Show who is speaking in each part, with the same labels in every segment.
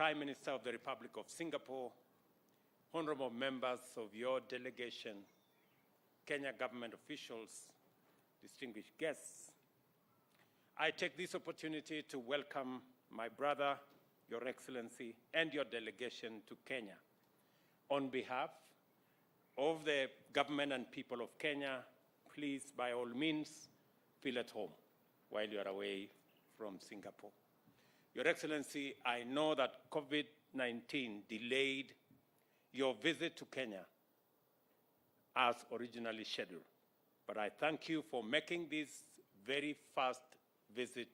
Speaker 1: Prime Minister of the Republic of Singapore, honorable members of your delegation, Kenya government officials, distinguished guests, I take this opportunity to welcome my brother, Your Excellency, and your delegation to Kenya. On behalf of the government and people of Kenya, please, by all means, feel at home while you are away from Singapore. Your Excellency, I know that COVID-19 delayed your visit to Kenya as originally scheduled, but I thank you for making this very fast visit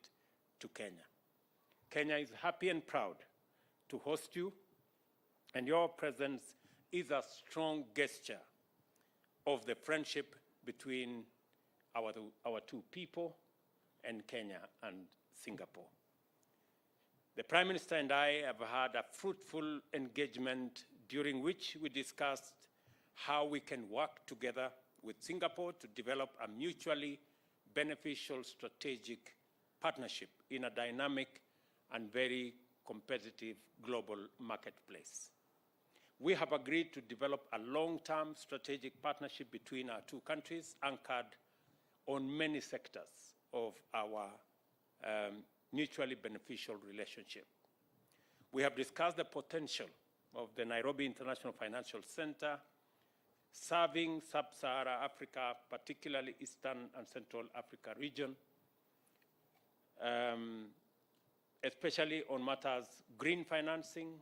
Speaker 1: to Kenya. Kenya is happy and proud to host you, and your presence is a strong gesture of the friendship between our two people and Kenya and Singapore. The Prime Minister and I have had a fruitful engagement during which we discussed how we can work together with Singapore to develop a mutually beneficial strategic partnership in a dynamic and very competitive global marketplace. We have agreed to develop a long-term strategic partnership between our two countries anchored on many sectors of our mutually beneficial relationship. We have discussed the potential of the Nairobi International Financial Center serving sub-Saharan Africa, particularly Eastern and Central Africa region, especially on matters green financing,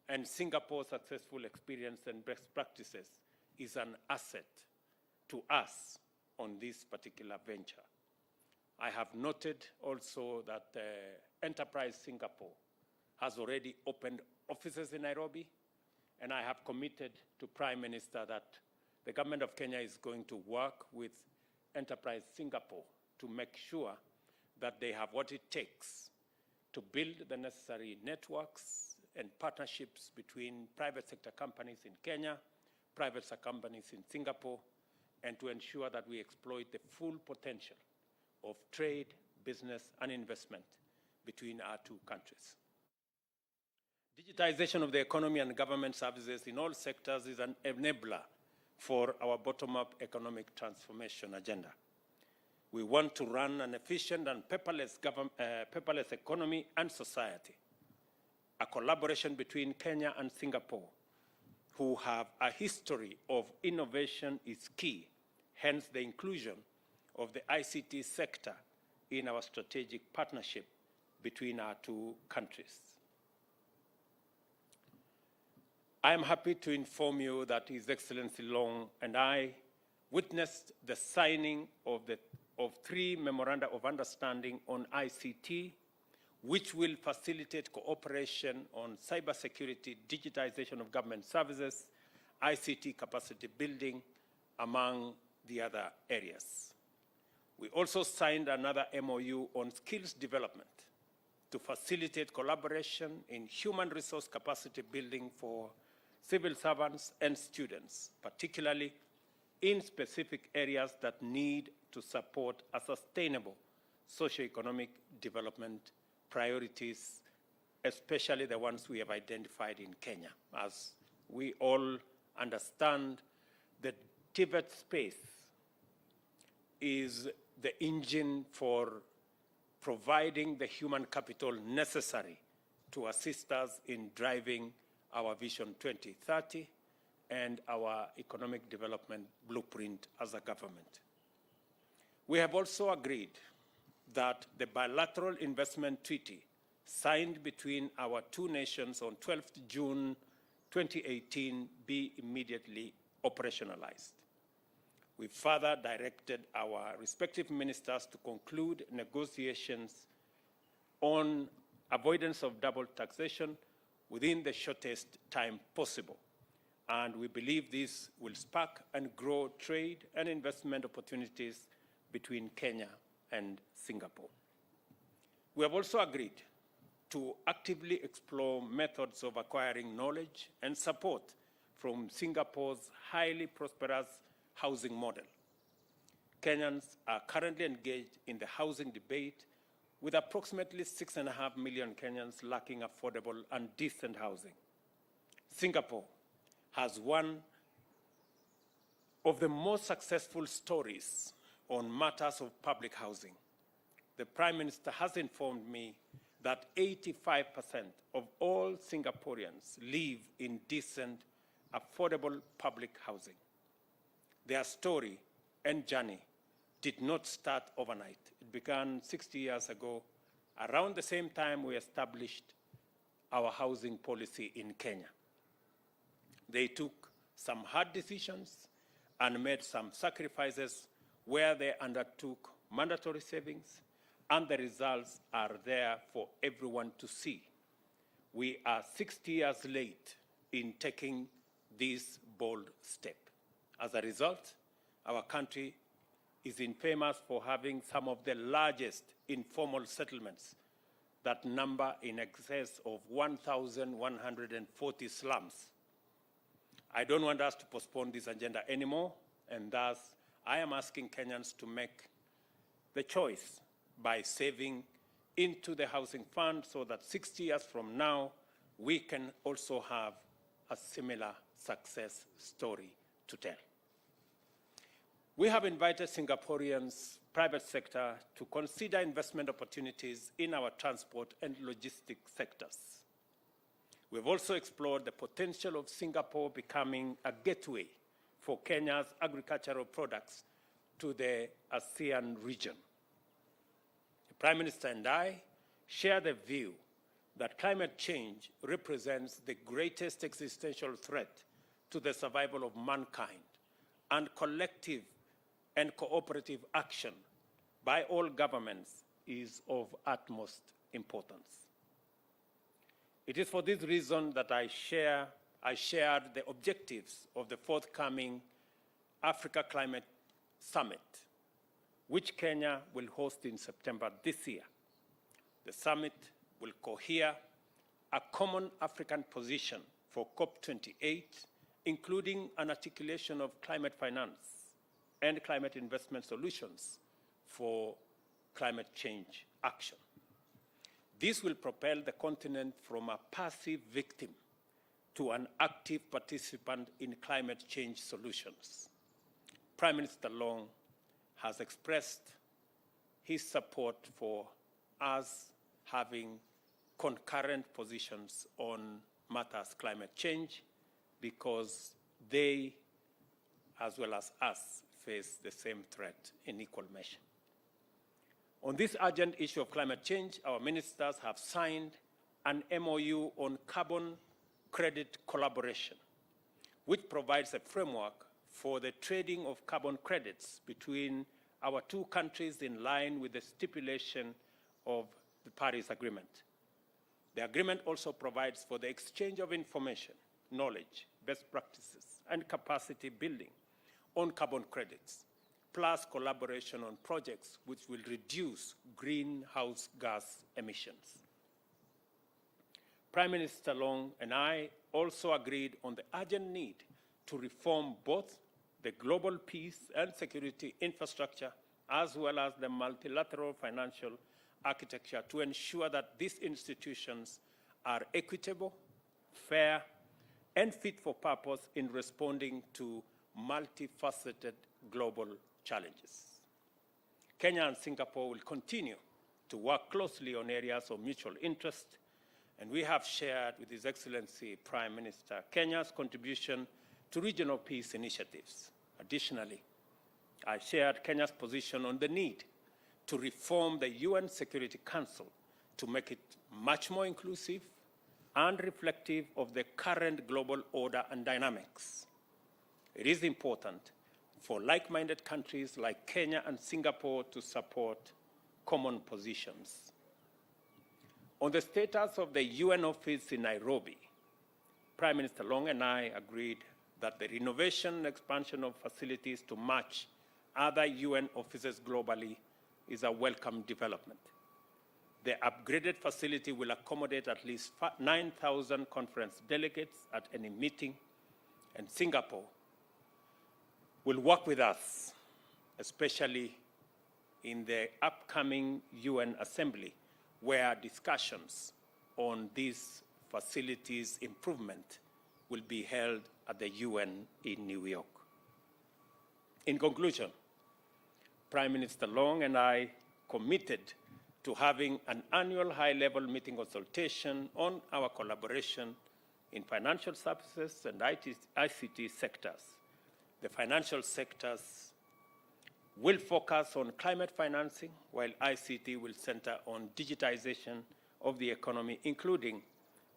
Speaker 1: and Singapore's successful experience and best practices is an asset to us on this particular venture. I have noted also that Enterprise Singapore has already opened offices in Nairobi, and I have committed to Prime Minister that the government of Kenya is going to work with Enterprise Singapore to make sure that they have what it takes to build the necessary networks and partnerships between private sector companies in Kenya, private sector companies in Singapore, and to ensure that we exploit the full potential of trade, business, and investment between our two countries. Digitization of the economy and government services in all sectors is an enabler for our bottom-up economic transformation agenda. We want to run an efficient and paperless economy and society. A collaboration between Kenya and Singapore, who have a history of innovation, is key, hence the inclusion of the ICT sector in our strategic partnership between our two countries. I am happy to inform you that His Excellency Loong and I witnessed the signing of 3 memoranda of understanding on ICT, which will facilitate cooperation on cybersecurity, digitization of government services, ICT capacity building, among the other areas. We also signed another MoU on skills development to facilitate collaboration in human resource capacity building for civil servants and students, particularly in specific areas that need to support a sustainable socioeconomic development priorities, especially the ones we have identified in Kenya. As we all understand, the Tibet space is the engine for providing the human capital necessary to assist us in driving our Vision 2030 and our economic development blueprint as a government. We have also agreed that the bilateral investment treaty signed between our two nations on 12th June 2018 be immediately operationalized. We further directed our respective ministers to conclude negotiations on avoidance of double taxation within the shortest time possible. And we believe this will spark and grow trade and investment opportunities between Kenya and Singapore. We have also agreed to actively explore methods of acquiring knowledge and support from Singapore's highly prosperous housing model. Kenyans are currently engaged in the housing debate with approximately 6.5 million Kenyans lacking affordable and decent housing. Singapore has one of the most successful stories on matters of public housing. The Prime Minister has informed me that 85% of all Singaporeans live in decent, affordable public housing. Their story and journey did not start overnight. It began 60 years ago, around the same time we established our housing policy in Kenya. They took some hard decisions and made some sacrifices where they undertook mandatory savings, and the results are there for everyone to see. We are 60 years late in taking this bold step. As a result, our country is infamous for having some of the largest informal settlements that number in excess of 1,140 slums. I don't want us to postpone this agenda anymore, and thus I am asking Kenyans to make the choice by saving into the housing fund so that 60 years from now, we can also have a similar success story to tell. We have invited Singaporeans' private sector to consider investment opportunities in our transport and logistics sectors. We've also explored the potential of Singapore becoming a gateway for Kenya's agricultural products to the Hsien region. The Prime Minister and I share the view that climate change represents the greatest existential threat to the survival of mankind, and collective and cooperative action by all governments is of utmost importance. It is for this reason that I shared the objectives of the forthcoming Africa Climate Summit, which Kenya will host in September this year. The summit will cohere a common African position for COP28, including an articulation of climate finance and climate investment solutions for climate change action. This will propel the continent from a passive victim to an active participant in climate change solutions. Prime Minister Loong has expressed his support for us having concurrent positions on matters climate change, because they, as well as us, face the same threat in equal measure. On this urgent issue of climate change, our ministers have signed an MoU on carbon credit collaboration, which provides a framework for the trading of carbon credits between our two countries in line with the stipulation of the Paris Agreement. The agreement also provides for the exchange of information, knowledge, best practices, and capacity building on carbon credits, plus collaboration on projects which will reduce greenhouse gas emissions. Prime Minister Loong and I also agreed on the urgent need to reform both the global peace and security infrastructure, as well as the multilateral financial architecture, to ensure that these institutions are equitable, fair, and fit for purpose in responding to multifaceted global challenges. Kenya and Singapore will continue to work closely on areas of mutual interest, and we have shared with His Excellency Prime Minister Kenya's contribution to regional peace initiatives. Additionally, I shared Kenya's position on the need to reform the UN Security Council to make it much more inclusive and reflective of the current global order and dynamics. It is important for like-minded countries like Kenya and Singapore to support common positions. On the status of the UN office in Nairobi, Prime Minister Loong and I agreed that the renovation and expansion of facilities to match other UN offices globally is a welcome development. The upgraded facility will accommodate at least 9,000 conference delegates at any meeting, and Singapore will work with us, especially in the upcoming UN Assembly, where discussions on these facilities improvement will be held at the UN in New York. In conclusion, Prime Minister Loong and I committed to having an annual high-level meeting consultation on our collaboration in financial services and ICT sectors. The financial sectors will focus on climate financing, while ICT will center on digitization of the economy, including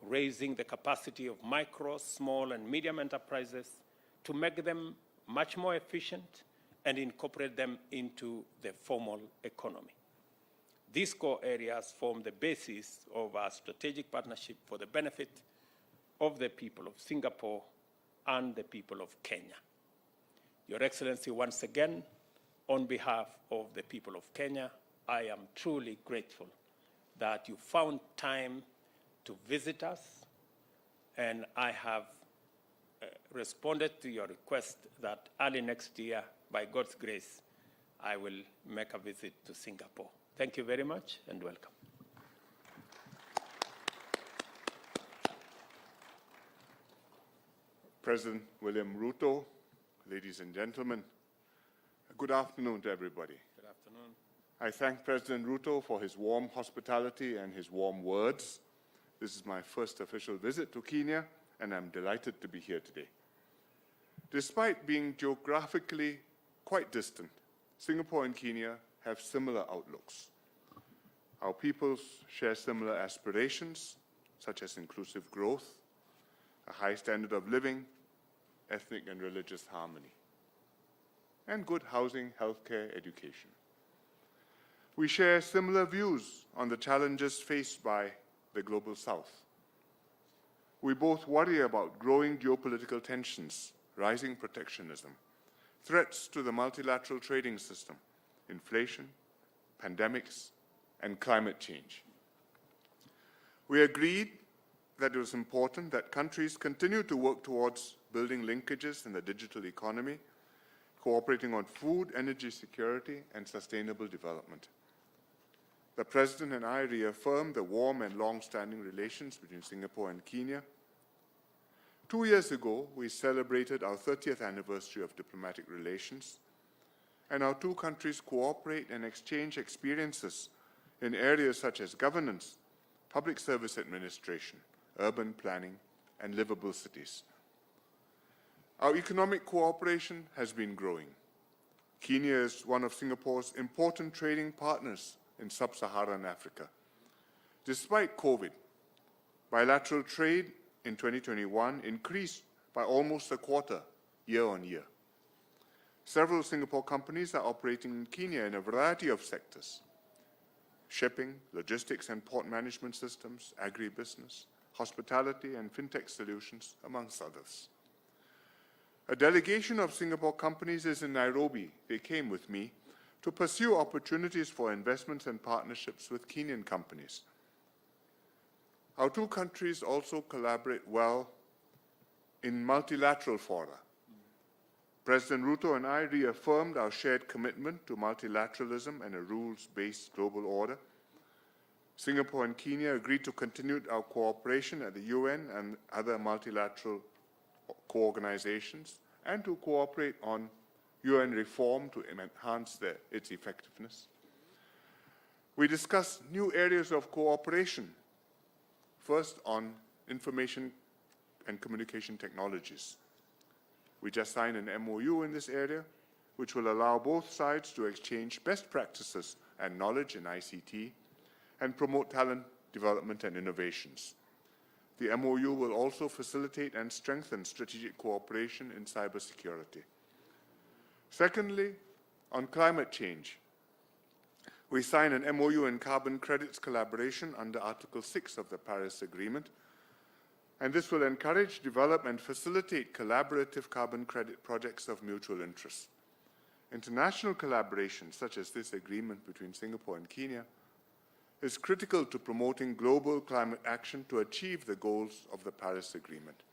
Speaker 1: raising the capacity of micro, small, and medium enterprises to make them much more efficient and incorporate them into the formal economy. These core areas form the basis of our strategic partnership for the benefit of the people of Singapore and the people of Kenya. Your Excellency, once again, on behalf of the people of Kenya, I am truly grateful that you found time to visit us, and I have responded to your request that early next year, by God's grace, I will make a visit to Singapore. Thank you very much and welcome.
Speaker 2: President William Ruto, ladies and gentlemen, good afternoon to everybody.
Speaker 1: Good afternoon.
Speaker 2: I thank President Ruto for his warm hospitality and his warm words. This is my first official visit to Kenya, and I'm delighted to be here today. Despite being geographically quite distant, Singapore and Kenya have similar outlooks. Our peoples share similar aspirations, such as inclusive growth, a high standard of living, ethnic and religious harmony, and good housing, healthcare, education. We share similar views on the challenges faced by the Global South. We both worry about growing geopolitical tensions, rising protectionism, threats to the multilateral trading system, inflation, pandemics, and climate change. We agreed that it was important that countries continue to work towards building linkages in the digital economy, cooperating on food, energy security, and sustainable development. The President and I reaffirmed the warm and long-standing relations between Singapore and Kenya. 2 years ago, we celebrated our 30th anniversary of diplomatic relations, and our two countries cooperate and exchange experiences in areas such as governance, public service administration, urban planning, and livable cities. Our economic cooperation has been growing. Kenya is one of Singapore's important trading partners in sub-Saharan Africa. Despite COVID, bilateral trade in 2021 increased by almost a quarter year on year. Several Singapore companies are operating in Kenya in a variety of sectors: shipping, logistics and port management systems, agribusiness, hospitality and fintech solutions, amongst others. A delegation of Singapore companies is in Nairobi. They came with me to pursue opportunities for investments and partnerships with Kenyan companies. Our two countries also collaborate well in multilateral fora. President Ruto and I reaffirmed our shared commitment to multilateralism and a rules-based global order. Singapore and Kenya agreed to continue our cooperation at the UN and other multilateral co-organizations, and to cooperate on UN reform to enhance its effectiveness. We discussed new areas of cooperation, first on information and communication technologies. We just signed an MoU in this area, which will allow both sides to exchange best practices and knowledge in ICT and promote talent development and innovations. The MoU will also facilitate and strengthen strategic cooperation in cybersecurity. Secondly, on climate change, we signed an MoU in carbon credits collaboration under Article 6 of the Paris Agreement, and this will encourage, develop, and facilitate collaborative carbon credit projects of mutual interest. International collaboration, such as this agreement between Singapore and Kenya, is critical to promoting global climate action to achieve the goals of the Paris Agreement.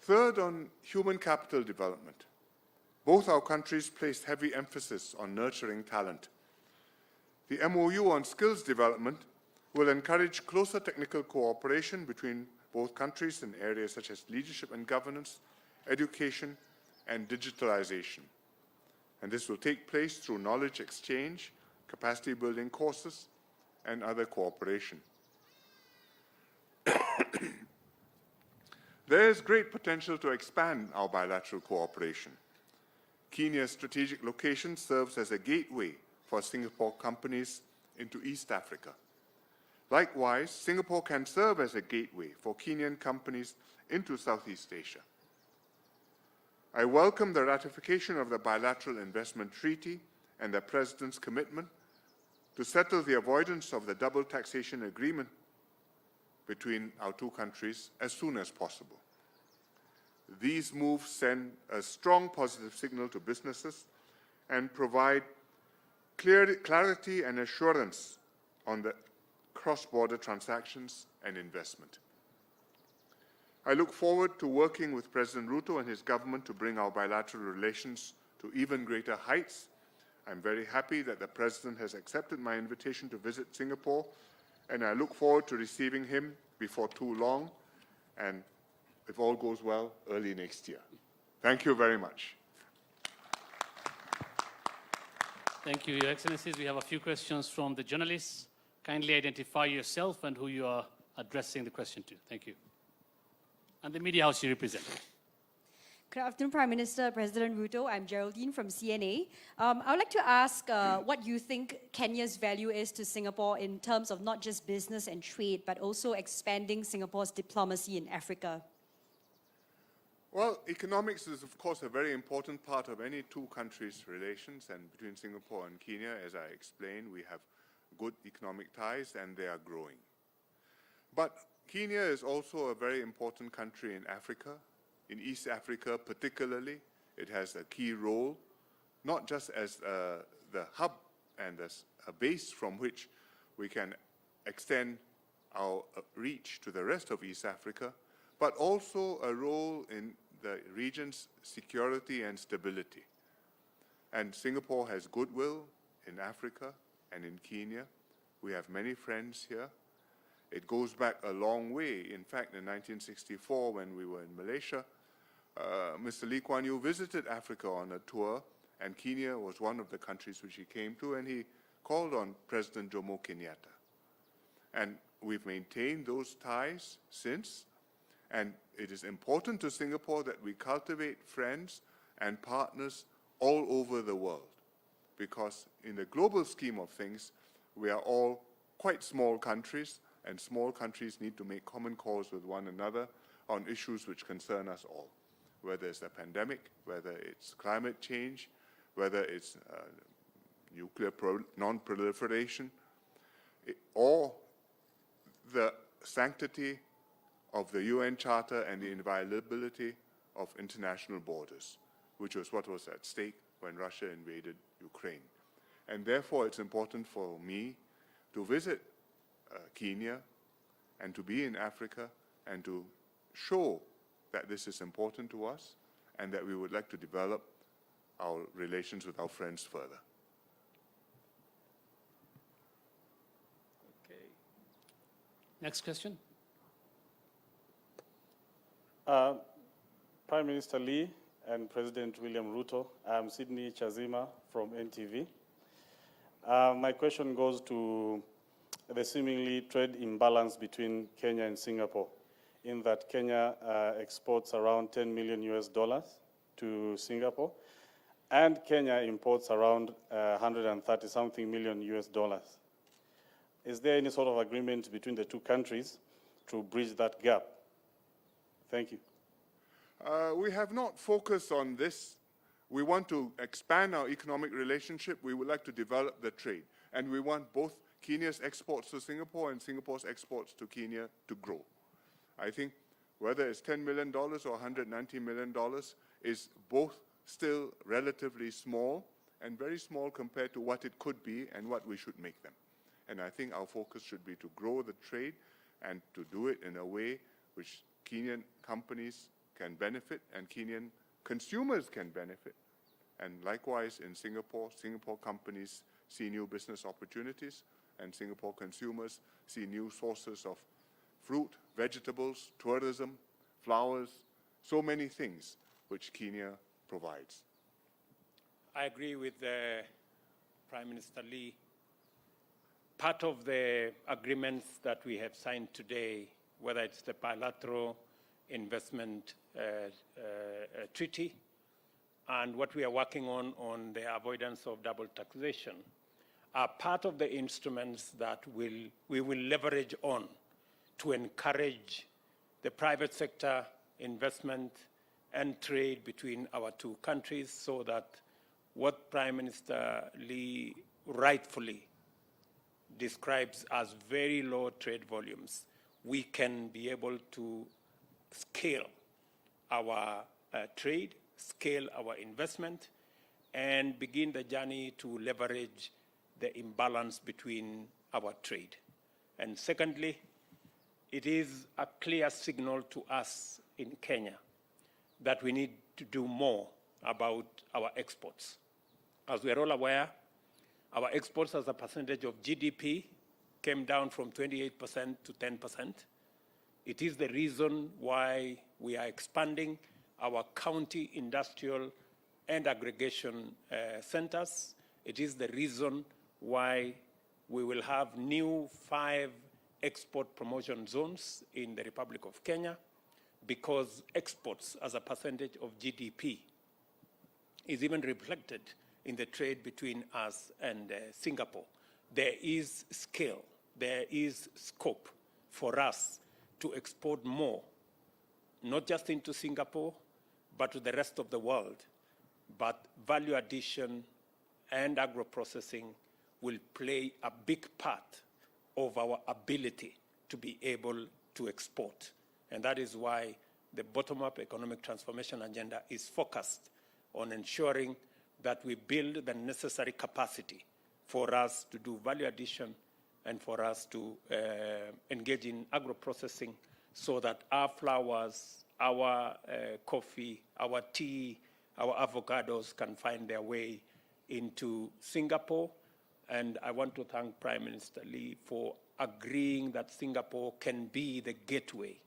Speaker 2: Third, on human capital development, Both our countries placed heavy emphasis on nurturing talent. The MoU on skills development will encourage closer technical cooperation between both countries in areas such as leadership and governance, education, and digitalization. And this will take place through knowledge exchange, capacity building courses, and other cooperation. There is great potential to expand our bilateral cooperation. Kenya's strategic location serves as a gateway for Singapore companies into East Africa. Likewise, Singapore can serve as a gateway for Kenyan companies into Southeast Asia. I welcome the ratification of the Bilateral Investment Treaty and the President's commitment to settle the avoidance of the double taxation agreement between our two countries as soon as possible. These moves send a strong positive signal to businesses and provide clarity and assurance on the cross-border transactions and investment. I look forward to working with President Ruto and his government to bring our bilateral relations to even greater heights. I'm very happy that the President has accepted my invitation to visit Singapore, and I look forward to receiving him before too long, and if all goes well, early next year. Thank you very much.
Speaker 3: Thank you, Your Excellencies. We have a few questions from the journalists. Kindly identify yourself and who you are addressing the question to. Thank you. And the media house you represent.
Speaker 4: Good afternoon, Prime Minister, President Ruto. I'm Geraldine from CNA. I would like to ask what you think Kenya's value is to Singapore in terms of not just business and trade, but also expanding Singapore's diplomacy in Africa.
Speaker 2: Well, economics is, of course, a very important part of any two countries' relations, and between Singapore and Kenya, as I explained, we have good economic ties and they are growing. But Kenya is also a very important country in Africa. In East Africa particularly, it has a key role, not just as the hub and as a base from which we can extend our reach to the rest of East Africa, but also a role in the region's security and stability. And Singapore has goodwill in Africa and in Kenya. We have many friends here. It goes back a long way. In fact, in 1964, when we were in Malaysia, Mr. Lee Kuan Yew visited Africa on a tour, and Kenya was one of the countries which he came to, and he called on President Jomo Kenyatta. And we've maintained those ties since, and it is important to Singapore that we cultivate friends and partners all over the world, because in the global scheme of things, we are all quite small countries, and small countries need to make common cause with one another on issues which concern us all, whether it's a pandemic, whether it's climate change, whether it's nuclear non-proliferation, or the sanctity of the UN Charter and the inviolability of international borders, which was what was at stake when Russia invaded Ukraine. And therefore, it's important for me to visit Kenya and to be in Africa and to show that this is important to us and that we would like to develop our relations with our friends further.
Speaker 3: Okay. Next question.
Speaker 5: Prime Minister Lee and President William Ruto, I'm Sydney Chazima from NTV. My question goes to the seemingly trade imbalance between Kenya and Singapore, in that Kenya exports around $10 million to Singapore, and Kenya imports around 130-something million US dollars. Is there any sort of agreement between the two countries to bridge that gap? Thank you.
Speaker 2: We have not focused on this. We want to expand our economic relationship. We would like to develop the trade. And we want both Kenya's exports to Singapore and Singapore's exports to Kenya to grow. I think whether it's $10 million or $190 million is both still relatively small and very small compared to what it could be and what we should make them. And I think our focus should be to grow the trade and to do it in a way which Kenyan companies can benefit and Kenyan consumers can benefit And likewise, in Singapore, Singapore companies see new business opportunities, and Singapore consumers see new sources of fruit, vegetables, tourism, flowers, so many things which Kenya provides.
Speaker 1: I agree with Prime Minister Lee. Part of the agreements that we have signed today, whether it's the bilateral investment treaty and what we are working on the avoidance of double taxation, are part of the instruments that we will leverage on to encourage the private sector investment and trade between our two countries, so that what Prime Minister Lee rightfully describes as very low trade volumes, we can be able to scale our trade, scale our investment, and begin the journey to leverage the imbalance between our trade. And secondly, it is a clear signal to us in Kenya that we need to do more about our exports. As we are all aware, our exports as a percentage of GDP came down from 28% to 10%. It is the reason why we are expanding our county industrial and aggregation centers. It is the reason why we will have new 5 export promotion zones in the Republic of Kenya, because exports as a percentage of GDP is even reflected in the trade between us and Singapore. There is scale, there is scope for us to export more, not just into Singapore, but to the rest of the world. But value addition and agro-processing will play a big part of our ability to be able to export. And that is why the bottom-up economic transformation agenda is focused on ensuring that we build the necessary capacity for us to do value addition and for us to engage in agro-processing, so that our flowers, our coffee, our tea, our avocados can find their way into Singapore. And I want to thank Prime Minister Lee for agreeing that Singapore can be the gateway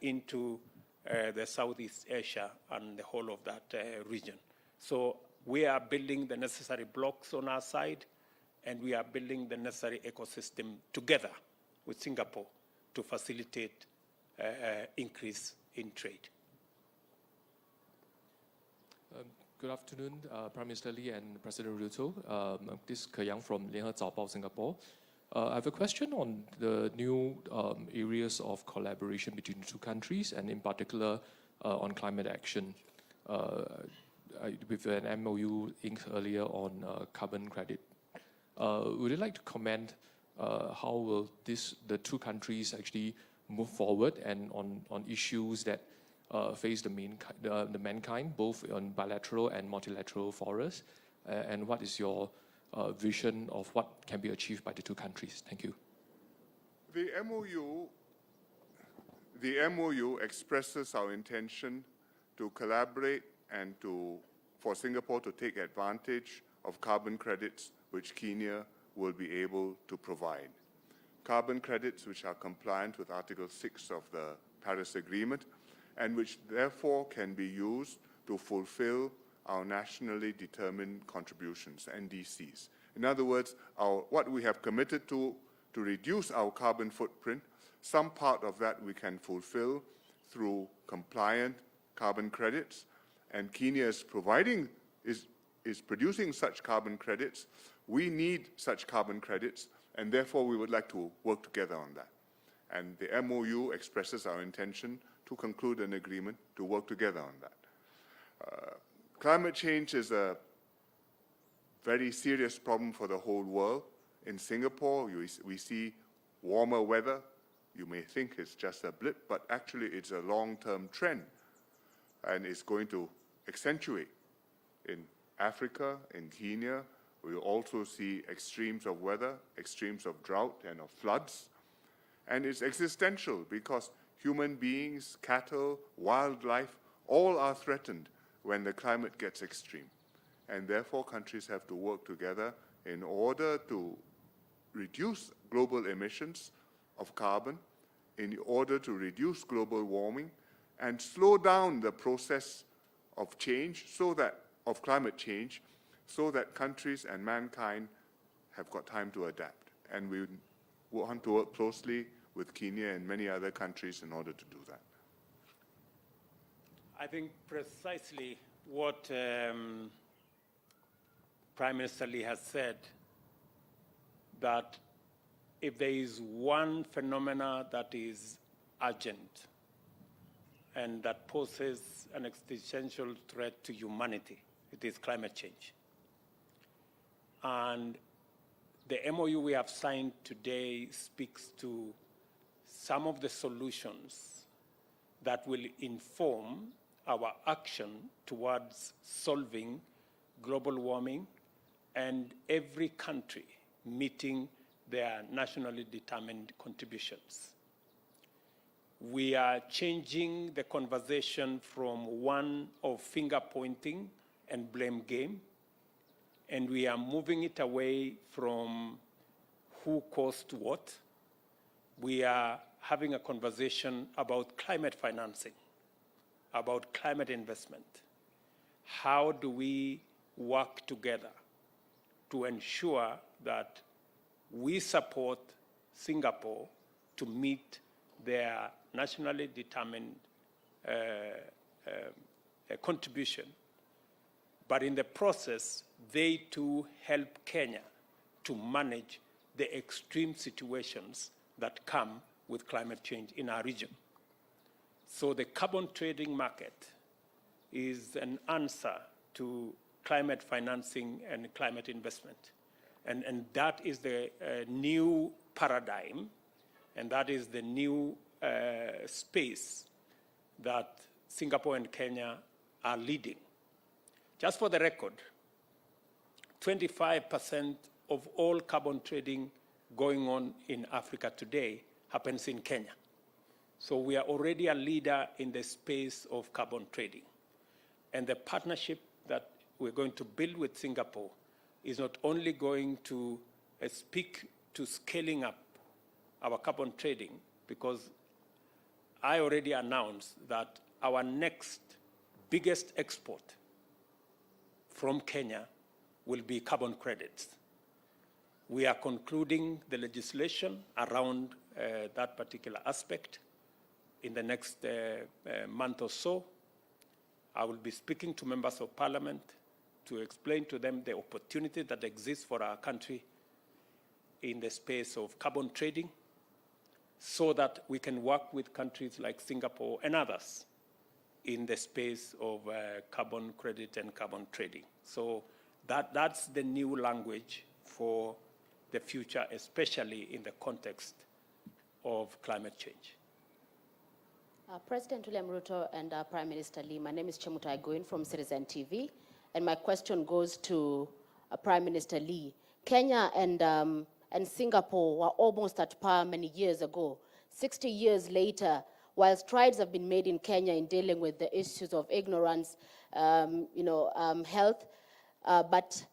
Speaker 1: into the Southeast Asia and the whole of that region. So we are building the necessary blocks on our side, and we are building the necessary ecosystem together with Singapore to facilitate increase in trade.
Speaker 6: Good afternoon, Prime Minister Lee and President Ruto. This is Keyang from Lianhe Zaobao, Singapore. I have a question on the new areas of collaboration between the two countries, and in particular on climate action. With an MoU inked earlier on carbon credit. Would you like to comment how will the two countries actually move forward and on issues that face the mankind, both on bilateral and multilateral forums? And what is your vision of what can be achieved by the two countries? Thank you.
Speaker 2: The MoU expresses our intention to collaborate and for Singapore to take advantage of carbon credits which Kenya will be able to provide. Carbon credits which are compliant with Article 6 of the Paris Agreement, and which therefore can be used to fulfill our nationally determined contributions, NDCs. In other words, what we have committed to reduce our carbon footprint, some part of that we can fulfill through compliant carbon credits, and Kenya is producing such carbon credits. We need such carbon credits, and therefore we would like to work together on that. And the MoU expresses our intention to conclude an agreement to work together on that. Climate change is a very serious problem for the whole world. In Singapore, we see warmer weather. You may think it's just a blip, but actually it's a long-term trend, and it's going to accentuate. In Africa, in Kenya, we also see extremes of weather, extremes of drought and of floods. And it's existential because human beings, cattle, wildlife, all are threatened when the climate gets extreme. and therefore countries have to work together in order to reduce global emissions of carbon, in order to reduce global warming, and slow down the process of change, of climate change, so that countries and mankind have got time to adapt. And we want to work closely with Kenya and many other countries in order to do that.
Speaker 1: I think precisely what Prime Minister Lee has said, that if there is one phenomena that is urgent and that poses an existential threat to humanity, it is climate change. And the MoU we have signed today speaks to some of the solutions that will inform our action towards solving global warming and every country meeting their nationally determined contributions. We are changing the conversation from one of finger pointing and blame game, and we are moving it away from who caused what. We are having a conversation about climate financing, about climate investment. How do we work together to ensure that we support Singapore to meet their nationally determined contribution, but in the process, they too help Kenya to manage the extreme situations that come with climate change in our region. So the carbon trading market is an answer to climate financing and climate investment. And that is the new paradigm, and that is the new space that Singapore and Kenya are leading. Just for the record, 25% of all carbon trading going on in Africa today happens in Kenya. So we are already a leader in the space of carbon trading. And the partnership that we're going to build with Singapore is not only going to speak to scaling up our carbon trading, because I already announced that our next biggest export from Kenya will be carbon credits. We are concluding the legislation around that particular aspect in the next month or so. I will be speaking to members of parliament to explain to them the opportunity that exists for our country in the space of carbon trading, so that we can work with countries like Singapore and others in the space of carbon credit and carbon trading. So that's the new language for the future, especially in the context of climate change.
Speaker 7: President William Ruto and Prime Minister Lee, my name is Chemutai Goin from Citizen TV, and my question goes to Prime Minister Lee. Kenya and Singapore were almost at par many years ago. 60 years later, while strides have been made in Kenya in dealing with the issues of ignorance, health, but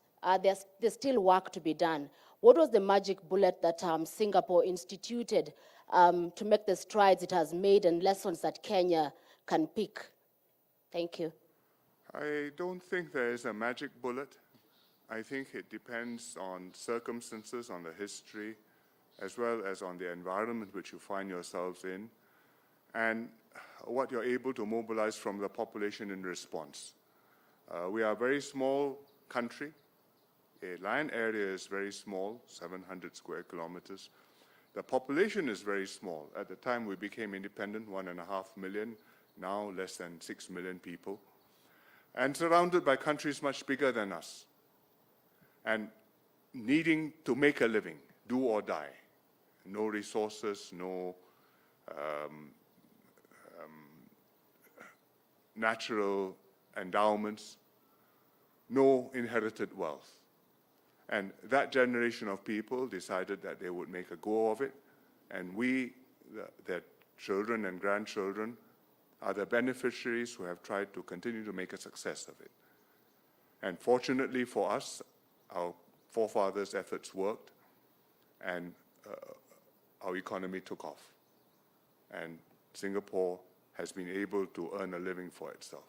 Speaker 7: there's still work to be done. What was the magic bullet that Singapore instituted to make the strides it has made and lessons that Kenya can pick? Thank you.
Speaker 2: I don't think there is a magic bullet. I think it depends on circumstances, on the history, as well as on the environment which you find yourselves in, and what you're able to mobilize from the population in response. We are a very small country. The land area is very small, 700 square kilometers. The population is very small. At the time we became independent, 1.5 million, now less than 6 million people, and surrounded by countries much bigger than us, and needing to make a living, do or die. No resources, no natural endowments, no inherited wealth. And that generation of people decided that they would make a go of it, and we, their children and grandchildren, are the beneficiaries who have tried to continue to make a success of it. And fortunately for us, our forefathers' efforts worked, and our economy took off. And Singapore has been able to earn a living for itself.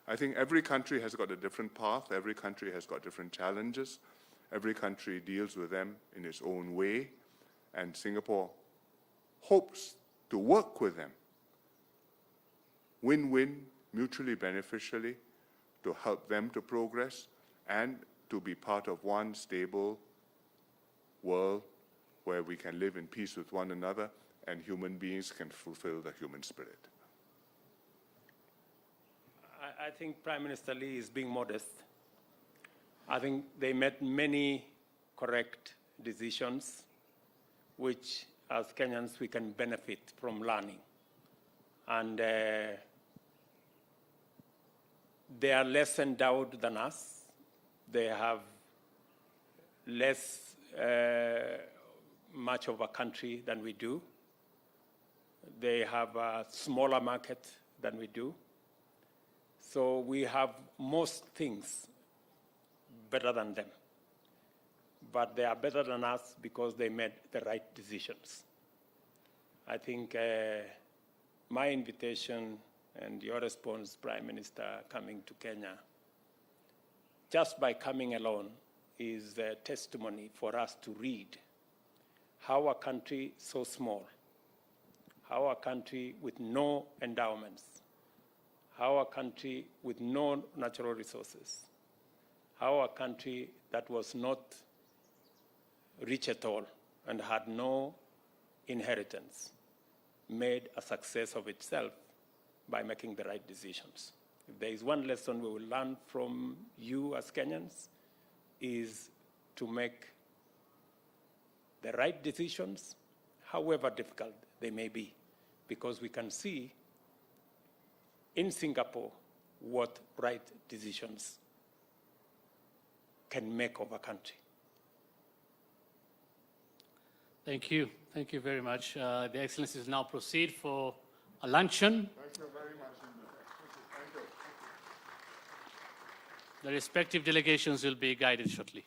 Speaker 2: I think every country has got a different path, every country has got different challenges, every country deals with them in its own way, and Singapore hopes to work with them, win-win, mutually beneficially, to help them to progress and to be part of one stable world where we can live in peace with one another and human beings can fulfill the human spirit.
Speaker 1: I think Prime Minister Lee is being modest. I think they made many correct decisions, which as Kenyans we can benefit from learning. And they are less endowed than us. They have less much of a country than we do. They have a smaller market than we do. So we have most things better than them. But they are better than us because they made the right decisions. I think my invitation and your response, Prime Minister, coming to Kenya, just by coming alone is a testimony for us to read how a country so small, how a country with no endowments, how a country with no natural resources, how a country that was not rich at all and had no inheritance made a success of itself by making the right decisions. If there is one lesson we will learn from you as Kenyans, is to make the right decisions, however difficult they may be, because we can see in Singapore what right decisions can make of a country.
Speaker 3: Thank you. Thank you very much. The Excellencies now proceed for a luncheon.
Speaker 2: Thank you very much. Thank you.
Speaker 3: The respective delegations will be guided shortly.